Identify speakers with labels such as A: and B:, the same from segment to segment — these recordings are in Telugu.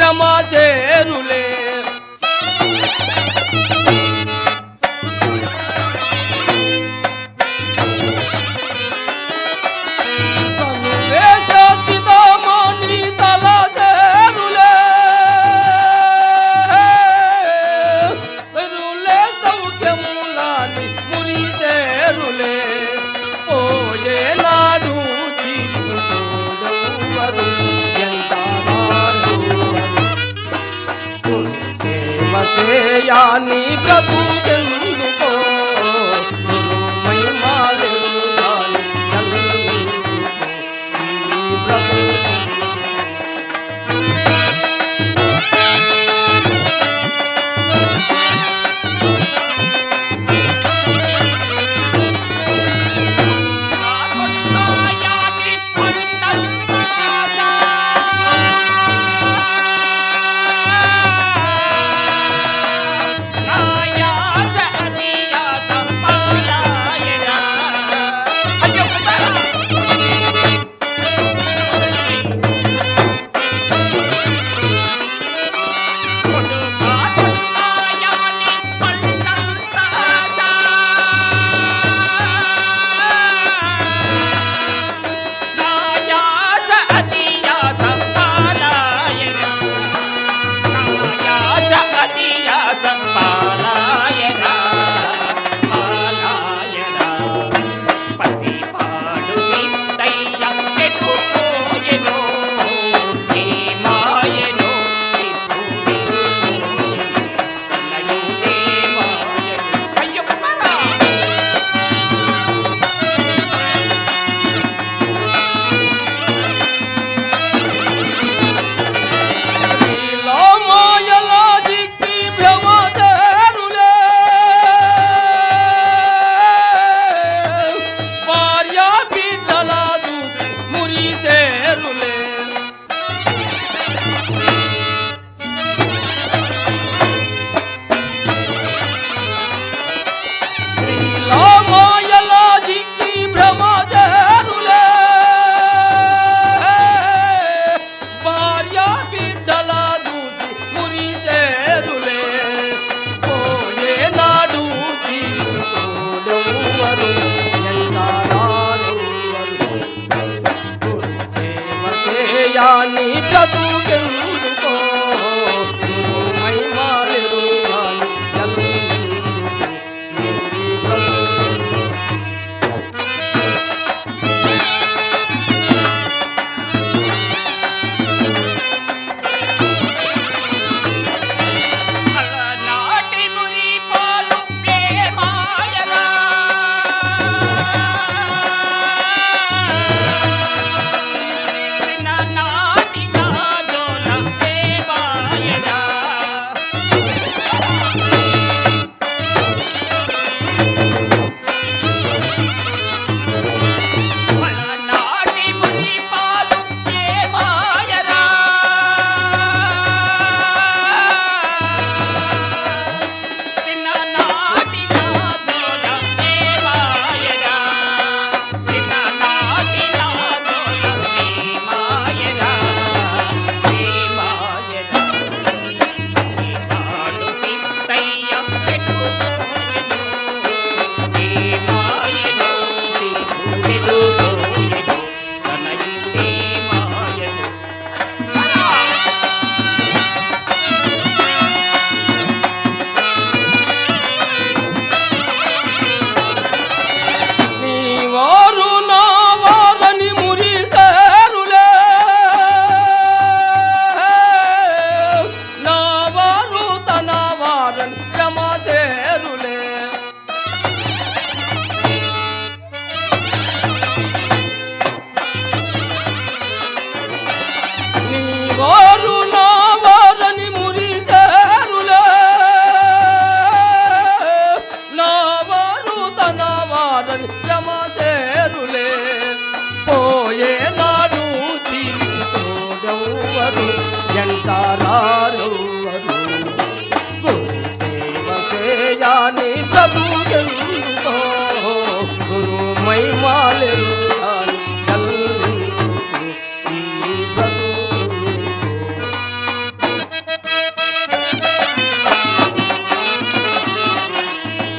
A: శ్రమ సేరులే సేయాని బ్రతుకెందుకో నిన్ను మహిమలెరుగాలి నల్లుకో ఈ బ్రతుకు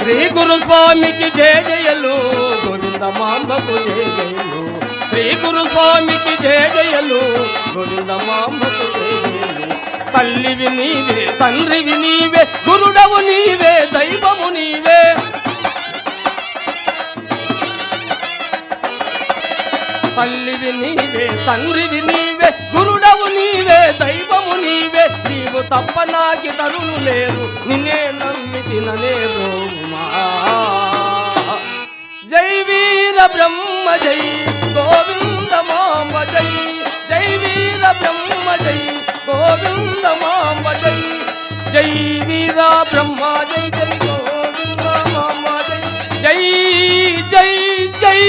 A: శ్రీ గురుస్వామికి జయ జయలు గోవింద మాంబకు జయ జయలు శ్రీ గురుస్వామికి జయ జయలు గోవింద మాంబకు జయ జయలు తల్లివి నీవే తండ్రివి నీవే గురుడవు నీవే దైవము నీవే తల్లివి నీవే తండ్రివి నీవే గురుడవు నీవే దైవము నీవే నీవు తప్ప నాకి తరులు లేరు నిన్నే నమ్మి తిననే బ్రోమా జై వీర బ్రహ్మ జై గోవింద మాంబ జై జై వీర బ్రహ్మ జై గోవింద మాంబ జై జై వీర బ్రహ్మ జై జై గోవింద మాంబ జై జై జై జై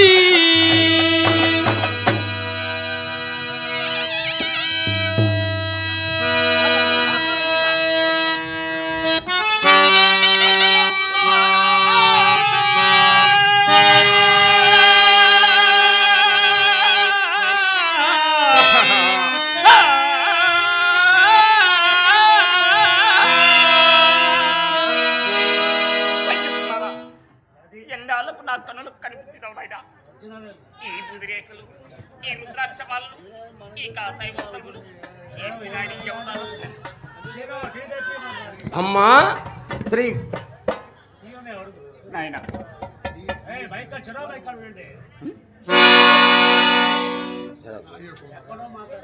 B: ఈ బుదిరేకులు ఈ రుద్రాక్షమాలు ఈ కాసాయి వస్తువులు
A: అమ్మా శ్రీ
B: నాయన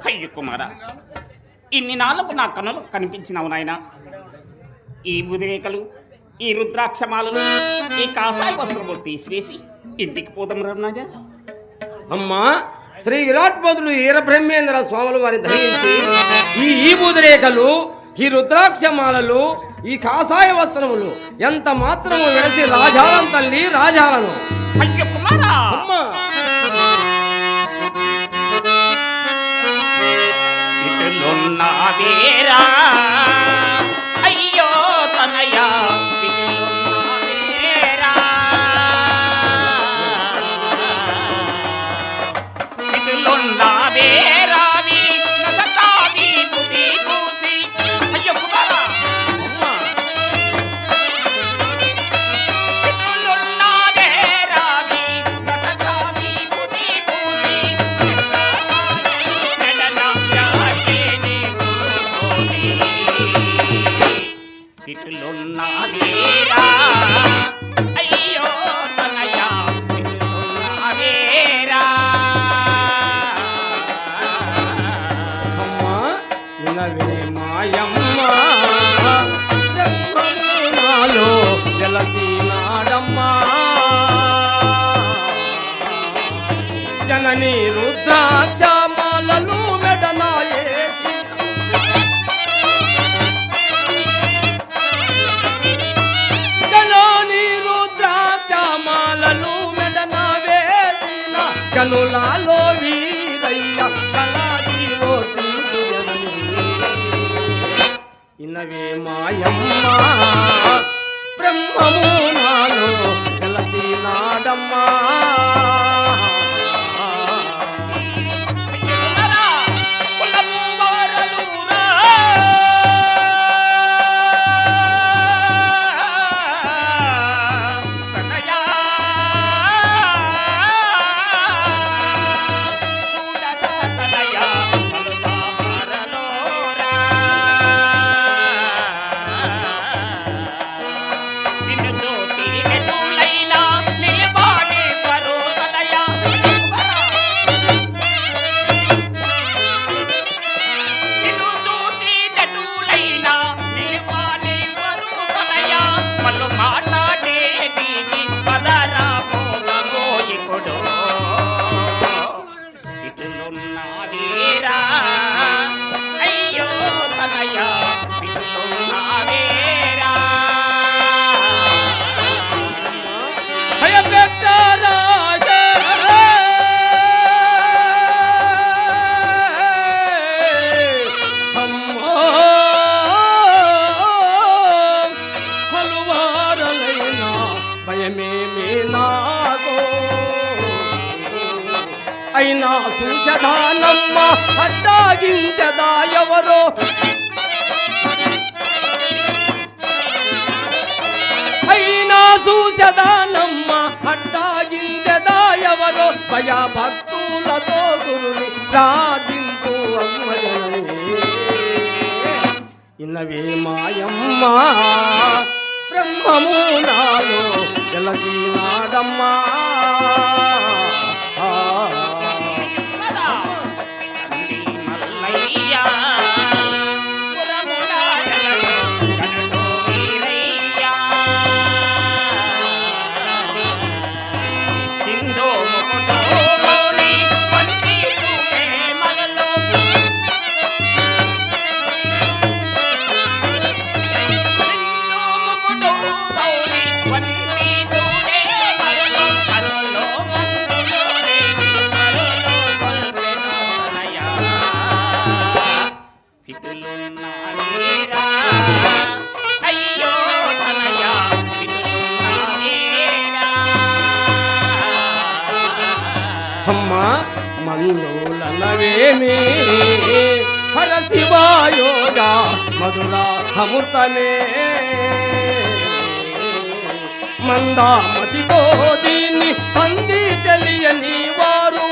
B: అయ్య కుమారా ఇన్ని నాళ్ళకు నా కనులు కనిపించినవు నాయన ఈ బుదిరేకలు ఈ రుద్రాక్షమాలను ఈ కాసాయి వస్త్రములు తీసివేసి ఇంటికి పోదాం రాజా.
A: అమ్మా శ్రీ విరాట్ బదులు ఈరబ్రహ్మేంద్ర స్వాములు వారి ధరించి ఈ బూదిరేఖలు ఈ రుద్రాక్షమాలలు ఈ కాషాయ వస్త్రములు ఎంత మాత్రము వెలిసి రాజాలం తల్లి రాజాలను
B: అయ్యో కుమారా
A: అమ్మా
B: ఇటులున్నావేరా అయ్యో తనయా అయ్యో తనయా
A: అమ్మా ఇనవే మాయమ్మ నాలో జలసీనాడమ్మా జనని రుద్రాక్షమాలలు మెడనాయేసి జనని రుద్రాక్షమాలలు మెడనా వేసిన కనులాలో వీరయ్య కళాజీవో ఇనవే మాయమ్మ బ్రహ్మము నాలో కలసినాడమ్మా అయినా సూచదానమ్మ అడ్డాగించదా ఎవరో అయినా అడగదానమ్మ అడ్డాగించదా ఎవరో భయభక్తులతో గురుని ప్రార్థింపు అమ్మ జనని ఇన్నవే మాయమ్మ బ్రహ్మము నాలో వెలసినాడమ్మా అమ్మ మందులనవేమి హర శివాయోగా మధుర అమృతమే మందామతితో దీన్ని సంధి తెలియని వారు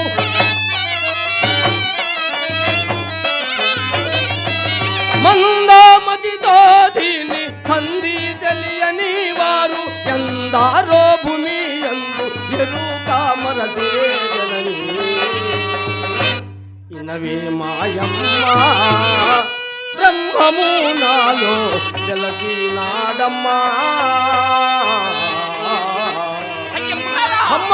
A: మందామతితో దీన్ని సంధి తెలియని వారు ఎందారో భూమి ఎందు ఎరుగా మరసే జనని ఇనవే మాయమ్మ బ్రహ్మము నాలో వెలసినాడమ్మా అమ్మ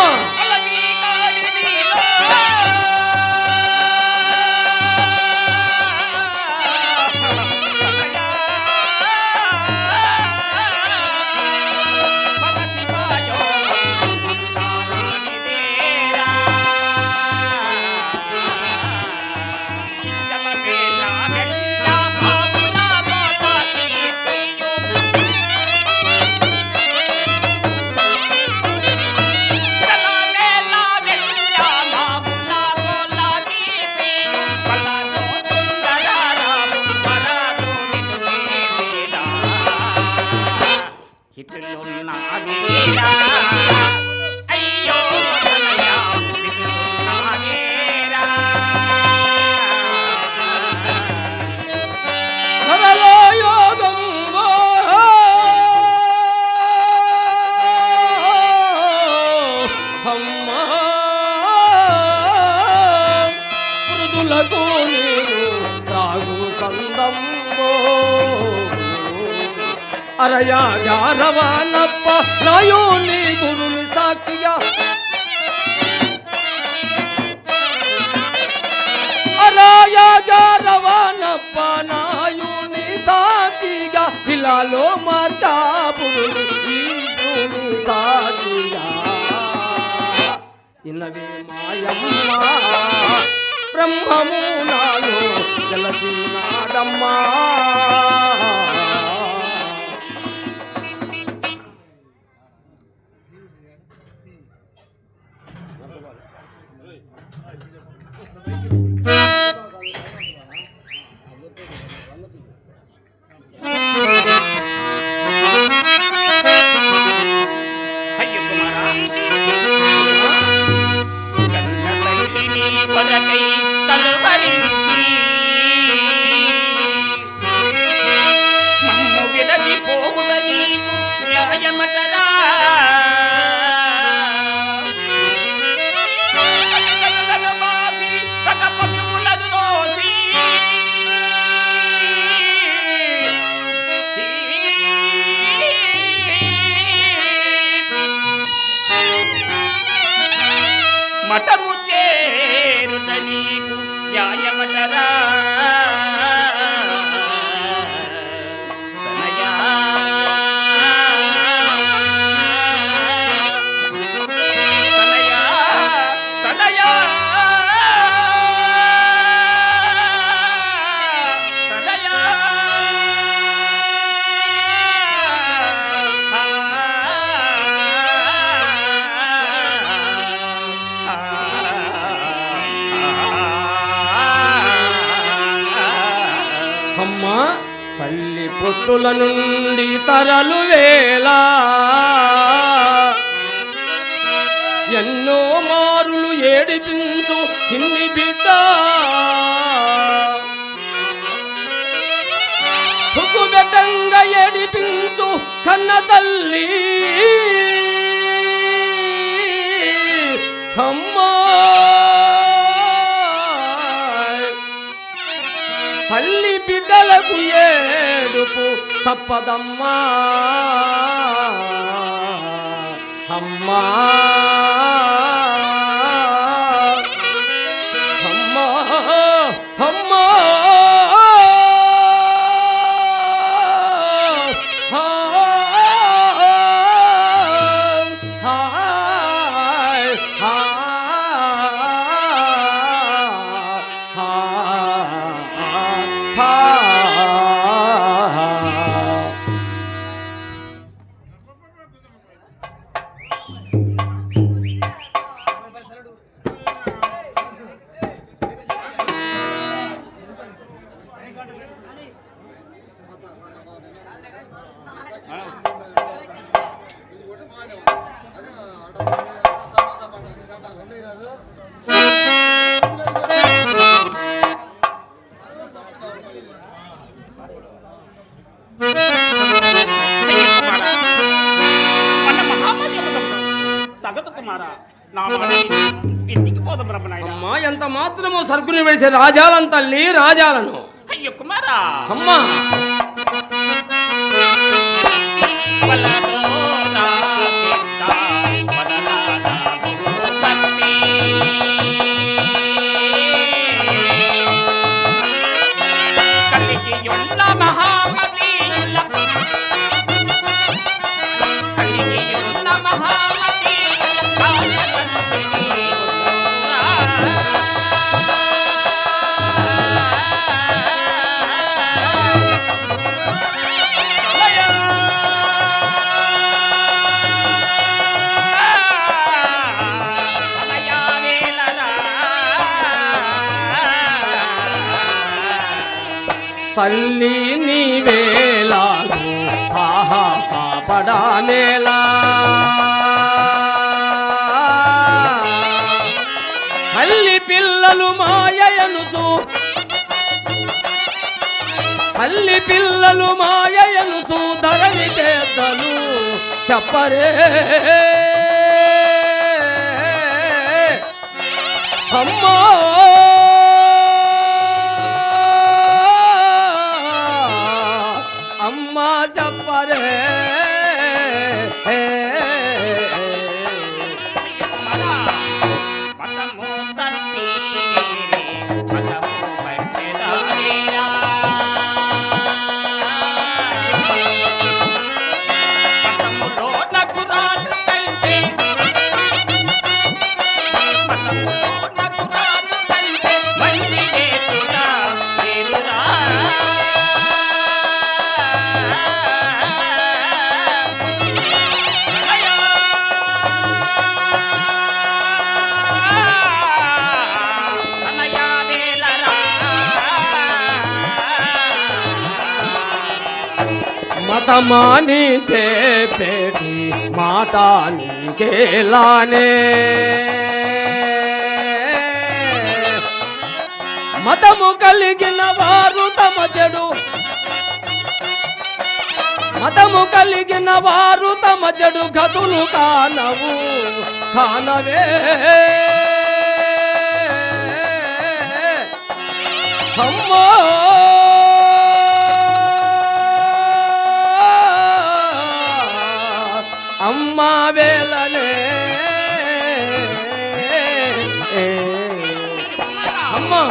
A: అరయా జారవానప్ప నాయోని గురుని సాక్షిగా అరయా జారవానప్ప నాయోని సాక్షిగా పిల్లలో మార్కాపురుని గురుని సాక్షిగా ఇనవే మాయమ్మ బ్రహ్మము నాలో వెలసినాడమ్మా
B: మఠము చేరుట నీకు న్యాయమటరా తనయా తనయా తనయా తనయా
A: అమ్మా తల్లి పొట్టుల నుండి తరలు వేళ ఎన్నో మారులు ఏడిపించు చిన్ని బిడ్డ తుకుబెట్టంగా ఏడిపించు కన్న తల్లి అమ్మా తల్లి బిడ్డలకు ఏడుపు తప్పదమ్మా అమ్మా అమ్మా అమ్మా అమ్మా ఎంత మాత్రమో సరుకుని వేసే రాజాలను తల్లి రాజాలను
B: అయ్యో కుమారా
A: అమ్మా తల్లి నీవేలాగు ఆహా కాపడానేలా తల్లి పిల్లలు మాయనుసు తల్లి పిల్లలు మాయనుసు ధరణి పెద్దలు చెప్పరే అమ్మా అమ్మా చెప్పరే మతమాని చేపేటి మాట నీకేలానే మతము కలిగిన వారు తమ చెడు మతము కలిగిన వారు తమ చెడు గతులు కానవు కానవే అమ్మో అమ్మా వేలనే అమ్మా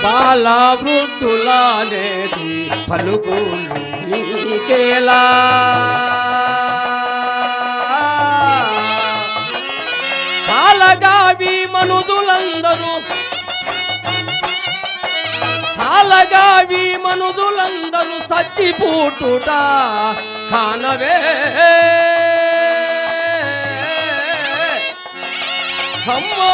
A: బాల వృద్ధులనేది పలుకులు నీకేలా చాలగావి మనుజులందరూ చాలగావి మనుజులందరూ సచ్చిపూటుట కానవే అమ్మా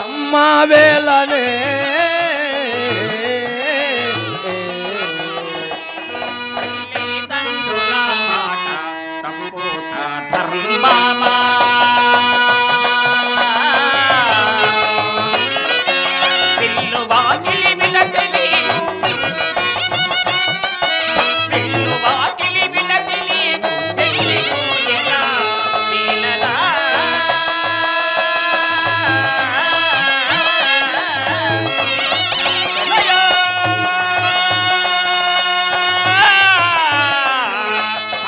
A: అమ్మా వేళనే
B: తల్లిదండ్రుల మాట తప్పుట ధర్మమా పిల్లు వాకిలి వినచలేను పిల్లు వాకిలి వినచలేను వెళ్ళిపోయేలా వీలరా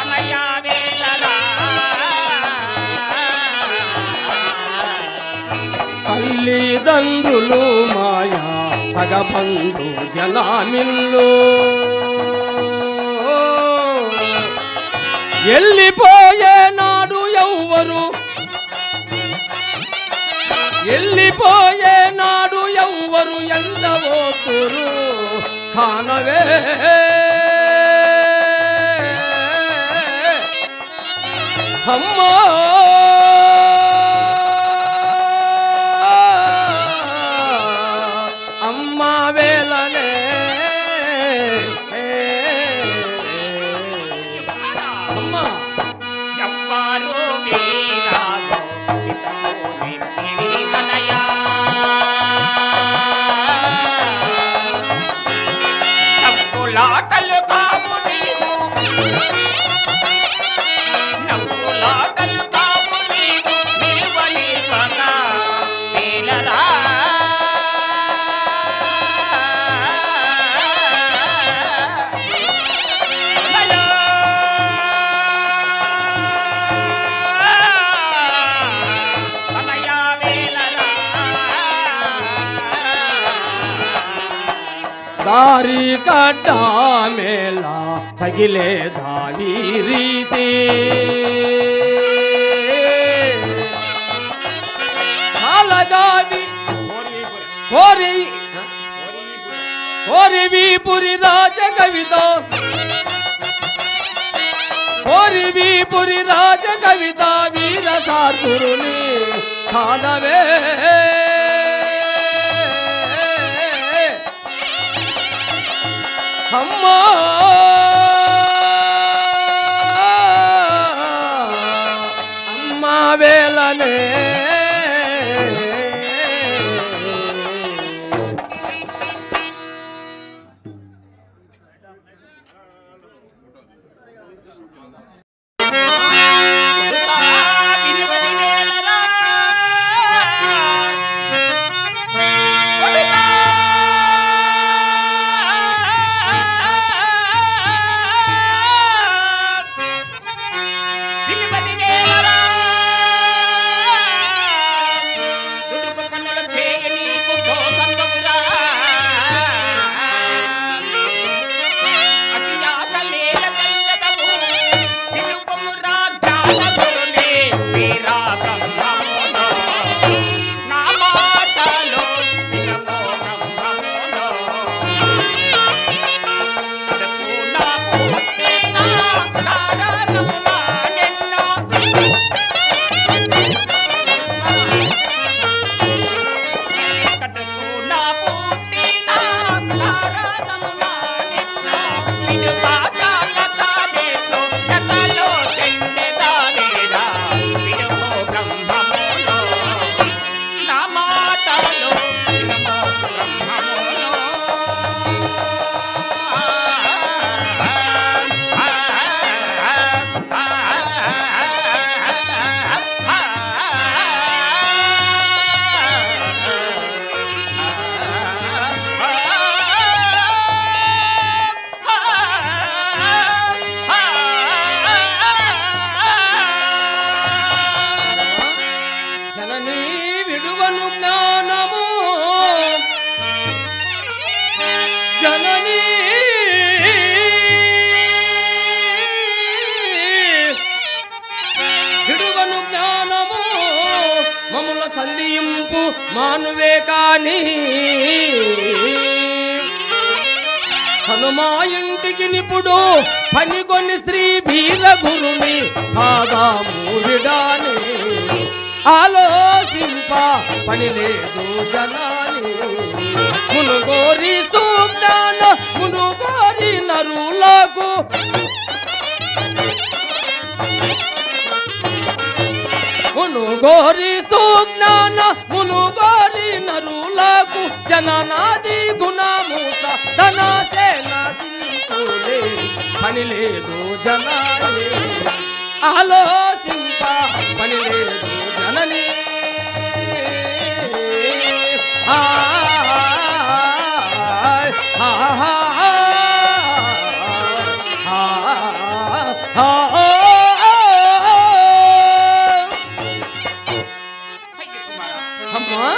B: అనయా వేలరా
A: తల్లిదండ్రులు మాయా తగబంధు జనామిల్లు ఎల్లిపోయే నాడు ఎవ్వరు ఎల్లిపోయే నాడు ఎవ్వరు ఎండవోతురు కానవే అమ్మా అమ్మా వేళనే అమ్మా
B: ఎవ్వరు వీరాగో ఇతము నిన్నయా నవ్వులాటలు కావు నీవు నవ్వులాటలు కావు నీవు నిలువనివ్వగా వేలరా అనయా వేలరా
A: దారి కడ్డ మేళ తగిలే దావి రీతి చాలగావి కోరి కోరివీపురి రాజ కవిత కోరివీపురి రాజ కవిత వీర సార్పురుని కానవే అమ్మా అమ్మా వేళనే
B: విలువని వేలరా విలువని వేలరా దుడుకు పనులు చేయని బుద్ధో సంగమురా అతి ఆశ లేల కందదము
A: సంధింపు మానువే కాని హనుమా ఇంటికి నిపుడు పనికొని శ్రీ వీరగురుని పాదామూరిడాని ఆలోచింప పని లేదు జనాని మునుగోరి సూక్తాన మునుగోరి నరులకు మునుగోరి సుజ్ఞాన మునుగోరి నరులకు జననాది గుణమూత ధనాసేన సింతులే పని లేదు జనాలే ఆలోచింప పని లేదు జనని ఆ అమ్మా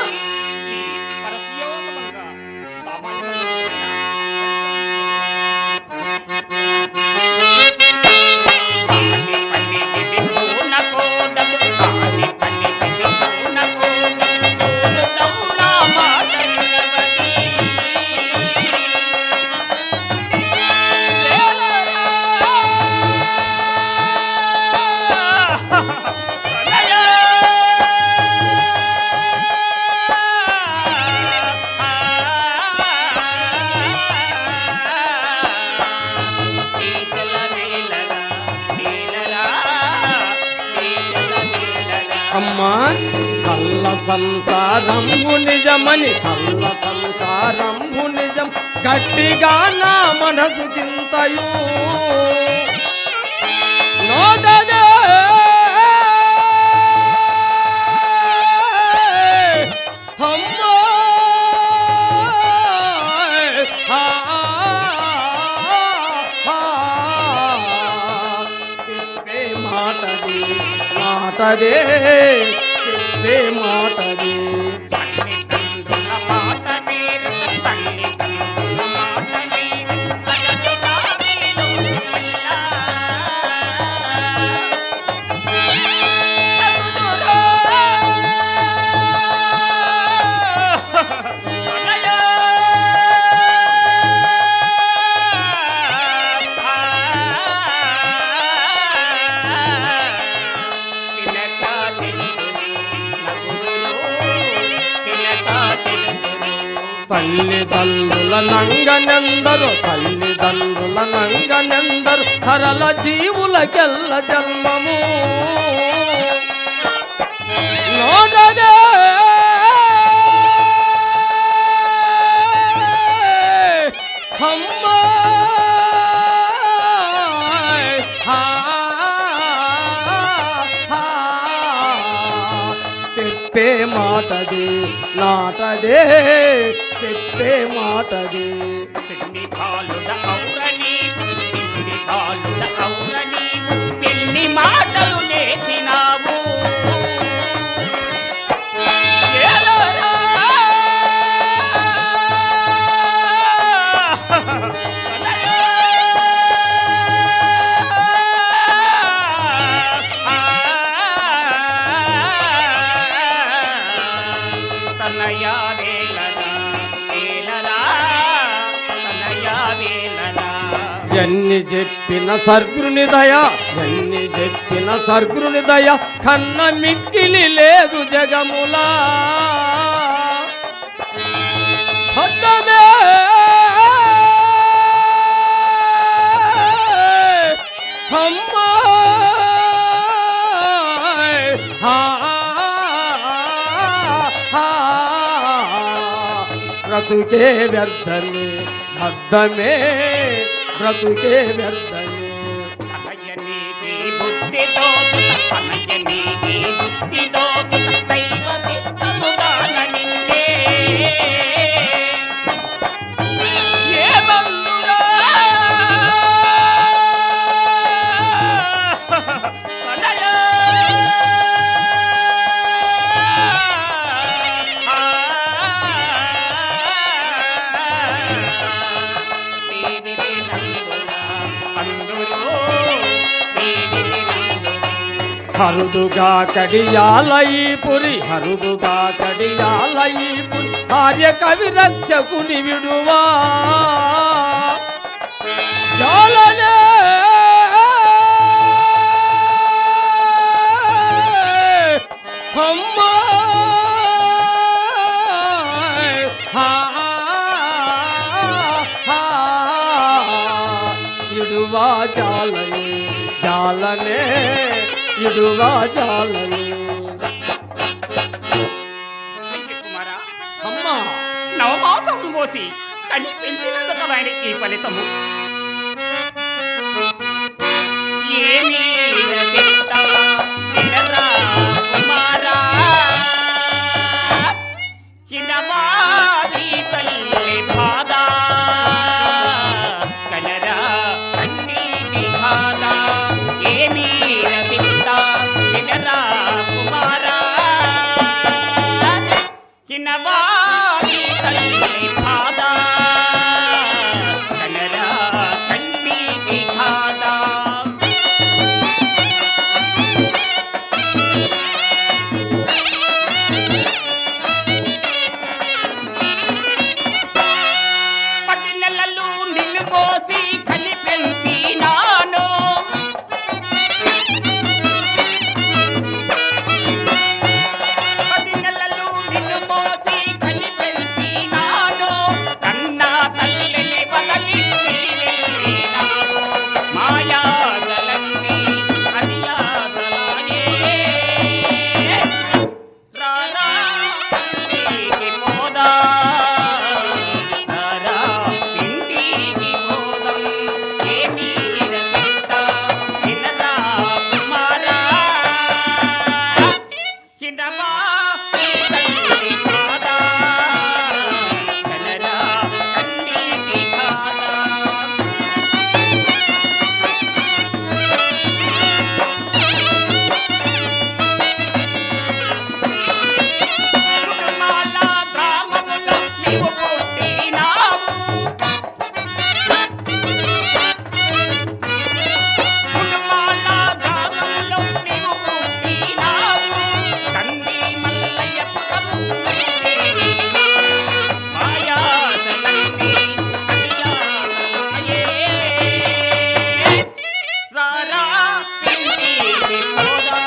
A: అమ్మా కళ్ళ సంసారంభు నిజమని కళ్ళ సంసారంభు నిజం గట్టిగా నా మనసు చింతయు నోటదే అమ్మా మాటది మాటదే చెప్పే మాటది తల్లిదండ్రుల నంగనెందరు తల్లిదండ్రుల నంగనెందరు సరళ జీవులకెల్ల జన్మము నోటదే అమ్మా చెప్పే మాటది నాటదే చెప్పే మాటది
B: చిన్ని కాలుడ ఔరని చిన్ని కాలుడ ఔరని ఎన్ని మాటలు నేర్చినావు ఏలరా
A: ఎన్ని చెప్పిన సర్గుని దయ ఎన్ని చెప్పిన సర్గుని దయ కన్న మిక్కిలి లేదు జగములా హద్దమే అమ్మా బ్రతుకే వ్యర్థమే అర్థమే బ్రతుకే వ్యర్థమే
B: అనయనీకి బుద్ధితో అనయనీకి బుద్ధితో దైవ చిత్తముగాన నిన్నే ఏ బంధురా అనయ
A: హరుదుగా కడియాలయి పురి హరుదుగా కడియాలయి పురి ఆర్య కవి రక్షకుని విడువా జాలనే అమ్మా ఇడువా జాలనే జాలనే ఇడువా జాలనే
B: కుమారా
A: అమ్మా
B: నవమాసం మోసి కని పెంచినందుకు ఆయన ఈ ఫలితము ఏమీ రచిత వినరా కుమారా కినవారి తల్లి బాధ కనరా కన్నీటి బాధ ఏమీ రచిత వినరా కుమారా కినవారి తల్లి బాధ కనరా కన్నీటి బాధ పోసి కని పెంచినాను పది నెలలు నిన్ను పోసి కని పెంచినాను కన్నా తల్లిని బదలి వెళ్ళినాను మాయా జలన్ని అదియా జలాయే రారా ఇంటికి పోదా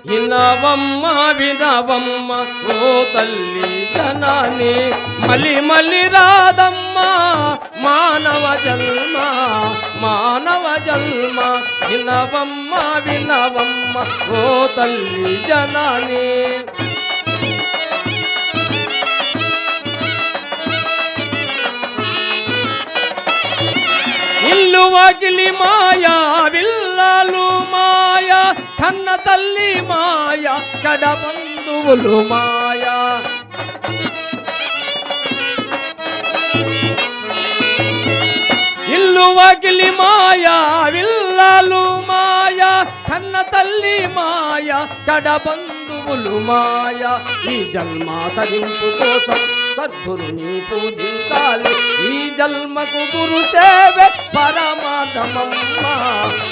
A: వినవమ్మ వినవమ్మ ఓ తల్లి జనని మలి మలి రాదమ్మ మానవ జన్మ మానవ జన్మ వినవమ్మ వినవమ్మ ఓ తల్లి జనని ఇల్లు వాకిలి మాయా విల్లాలు మాయా కన్న తల్లి మాయా కడ బంధువులు మాయా ఇల్లు వాకిలి మాయా విల్లాలు మాయా కన్న తల్లి మాయా కడ బంధువులు మాయా ఈ జన్మ తరింపు కోసం సద్గురుని పూజించాలి ఈ జన్మకు గురు సేవే పరమాధమమ్మ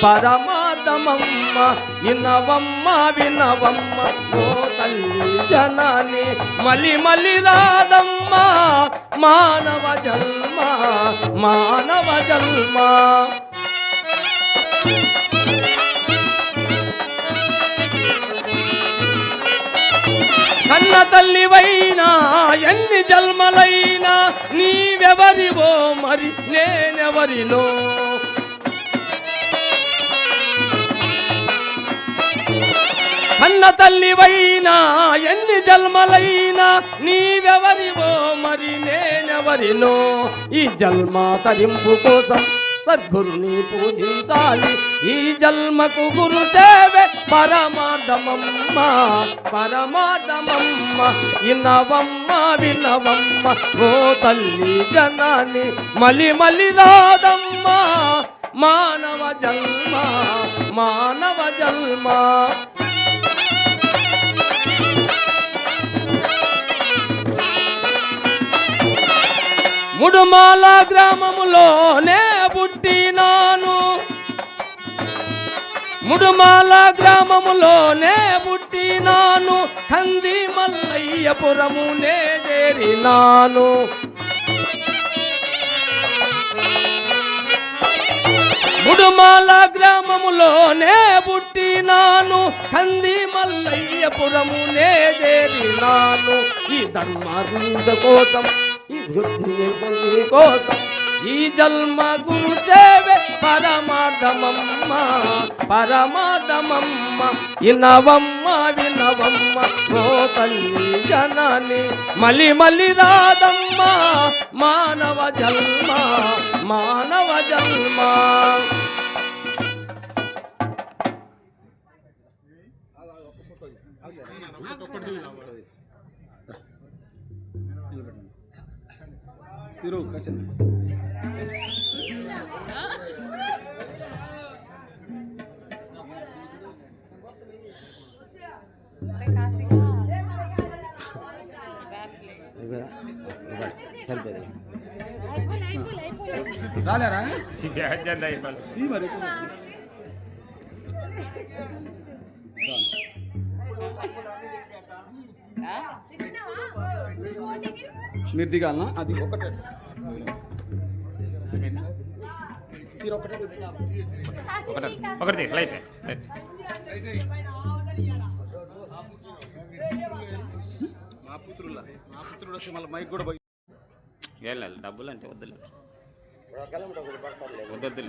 A: పరమాధమమ్మ వినవమ్మ వినవమ్మ ఓ తల్లి జనని మలి మలి రాదమ్మ మానవ జన్మ మానవ జన్మ కన్న తల్లివైనా ఎన్ని జన్మలైనా నీవెవరివో మరి నేనెవరినో కన్న తల్లివైనా ఎన్ని జన్మలైనా నీవెవరివో మరి నేనెవరినో ఈ జన్మ తరింపు కోసం సద్గురుని పూజించాలి. ఈ జన్మకు గురు సేవే పరమార్థమమ్మ పరమార్థమమ్మ. ఇనవమ్మ వినవమ్మ ఓ తల్లి జనాని మలి మలి రాదమ్మ మానవ జన్మ మానవ జన్మ. ముడుమాల గ్రామములోనే పుట్టినాను ముడుమాల గ్రామములోనే పుట్టినాను కంది మల్లయ్యపురమునే చేరినాను. ముడుమాల గ్రామములోనే పుట్టినాను కంది మల్లయ్యపురమునే చేరినాను. ఈ ధర్మార్థ కోసం ఈ వృద్ధి కోసం ఈ జన్మ గురు సేవే పరమార్థమమ్మ పరమార్థమమ్మ. ఇనవమ్మ వినవమ్మ ఓ తల్లి జనని మలి మలి రాదమ్మ మానవ జన్మ మానవ జన్మ.
C: రాలేరా మీరు దిగాలనా అది ఒకటే
B: ఒకటి లైట్
C: మా పుత్రుడు వస్తే మళ్ళీ మైక్ కూడా పోయి
B: వెళ్ళాలి. డబ్బులు అంటే వద్దులే వద్దు.